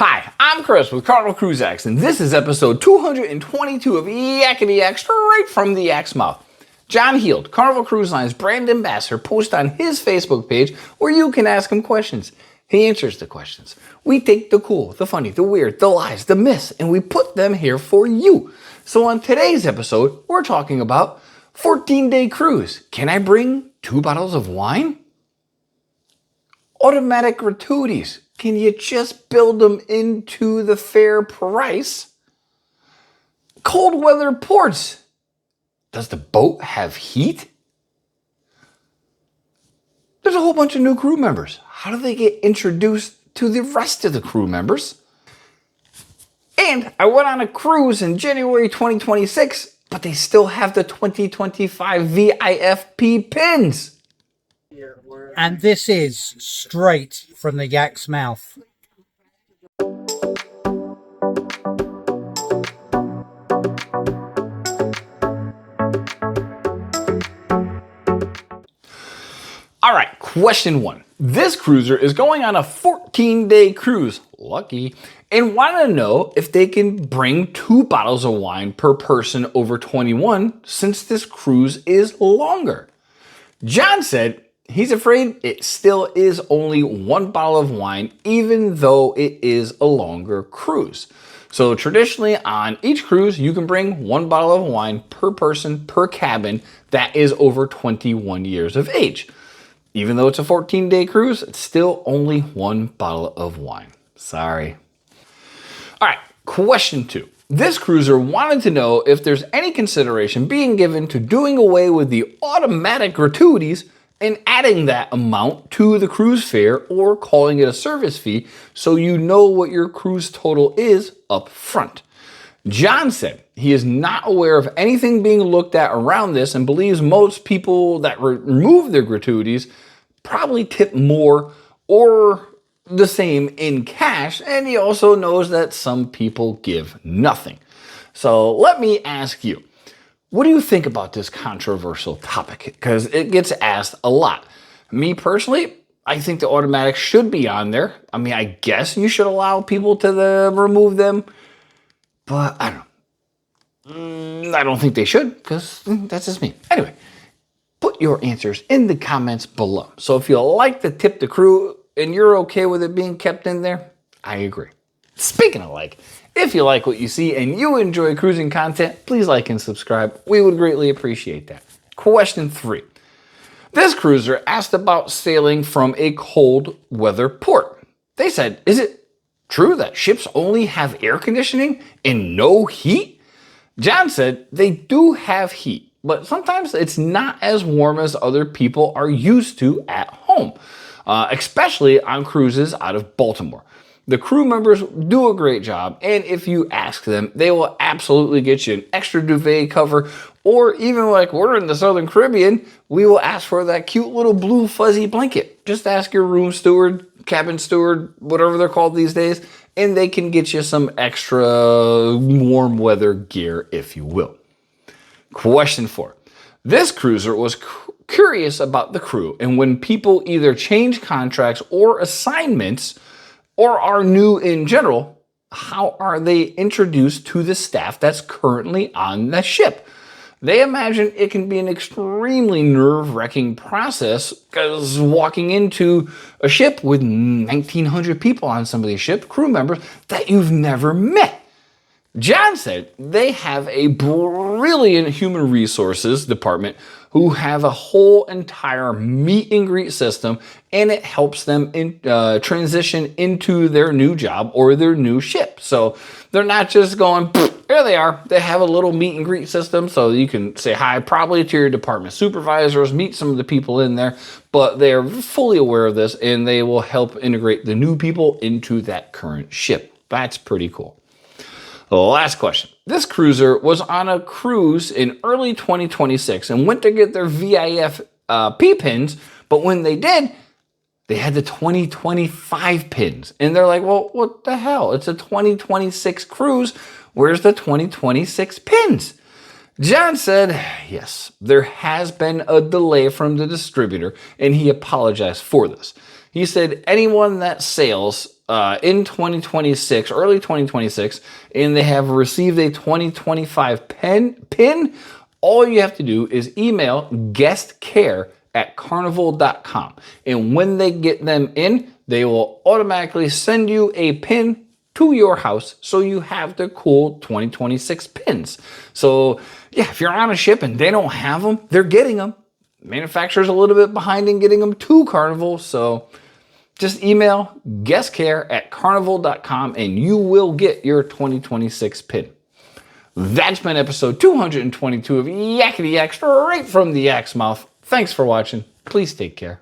Hi, I'm Chris with Carnival Cruise X, and this is episode 222 of Yakety-Yak, straight from the Yak's mouth. John Heald, Carnival Cruise Line's brand ambassador, posts on his Facebook page where you can ask him questions. He answers the questions. We take the cool, the funny, the weird, the lies, the myths, and we put them here for you. So on today's episode, we're talking about 14-day cruise. Can I bring 2 bottles of wine? Automatic gratuities. Can you just build them into the fair price? Cold weather ports. Does the boat have heat? There's a whole bunch of new crew members. How do they get introduced to the rest of the crew members? And I went on a cruise in January 2026, but they still have the 2025 VIFP pins. And this is straight from the Yak's mouth. All right, question 1. This cruiser is going on a 14-day cruise, lucky, and want to know if they can bring 2 bottles of wine per person over 21 since this cruise is longer. John said he's afraid it still is only 1 bottle of wine, even though it is a longer cruise. So traditionally on each cruise, you can bring 1 bottle of wine per person per cabin that is over 21 years of age. Even though it's a 14-day cruise, it's still only 1 bottle of wine. Sorry. All right, question 2. This cruiser wanted to know if there's any consideration being given to doing away with the automatic gratuities and adding that amount to the cruise fare or calling it a service fee so you know what your cruise total is up front. John said he is not aware of anything being looked at around this and believes most people that remove their gratuities probably tip more or the same in cash, and he also knows that some people give nothing. So let me ask you, what do you think about this controversial topic? Because it gets asked a lot. Me personally, I think the automatic should be on there. I mean, I guess you should allow people to remove them, but I don't know. I don't think they should, because that's just me. Anyway, put your answers in the comments below. So if you like to tip the crew and you're okay with it being kept in there, I agree. Speaking of like, if you like what you see and you enjoy cruising content, please like and subscribe. We would greatly appreciate that. Question 3. This cruiser asked about sailing from a cold weather port. They said, is it true that ships only have air conditioning and no heat? John said they do have heat, but sometimes it's not as warm as other people are used to at home, especially on cruises out of Baltimore. The crew members do a great job, and if you ask them, they will absolutely get you an extra duvet cover, or even like we're in the Southern Caribbean, we will ask for that cute little blue fuzzy blanket. Just ask your room steward, cabin steward, whatever they're called these days, and they can get you some extra warm weather gear, if you will. Question 4. This cruiser was curious about the crew, and when people either change contracts or assignments or are new in general, how are they introduced to the staff that's currently on the ship? They imagine it can be an extremely nerve-wracking process because walking into a ship with 1,900 people on somebody's ship, crew members that you've never met. John said they have a brilliant human resources department who have a whole entire meet and greet system, and it helps them transition into their new job or their new ship. So they're not just going, here they are. They have a little meet and greet system so you can say hi probably to your department supervisors, meet some of the people in there, but they're fully aware of this and they will help integrate the new people into that current ship. That's pretty cool. Last question. This cruiser was on a cruise in early 2026 and went to get their VIFP pins, but when they did, they had the 2025 pins. And they're like, well, what the hell? It's a 2026 cruise. Where's the 2026 pins? John said, yes, there has been a delay from the distributor, and he apologized for this. He said anyone that sails in 2026, early 2026, and they have received a 2025 pin, all you have to do is email guestcare@carnival.com. And when they get them in, they will automatically send you a pin to your house so you have the cool 2026 pins. So yeah, if you're on a ship and they don't have them, they're getting them. Manufacturer's a little bit behind in getting them to Carnival, so just email guestcare@carnival.com and you will get your 2026 pin. That's been episode 222 of Yakety-Yak, straight from the Yak's mouth. Thanks for watching. Please take care.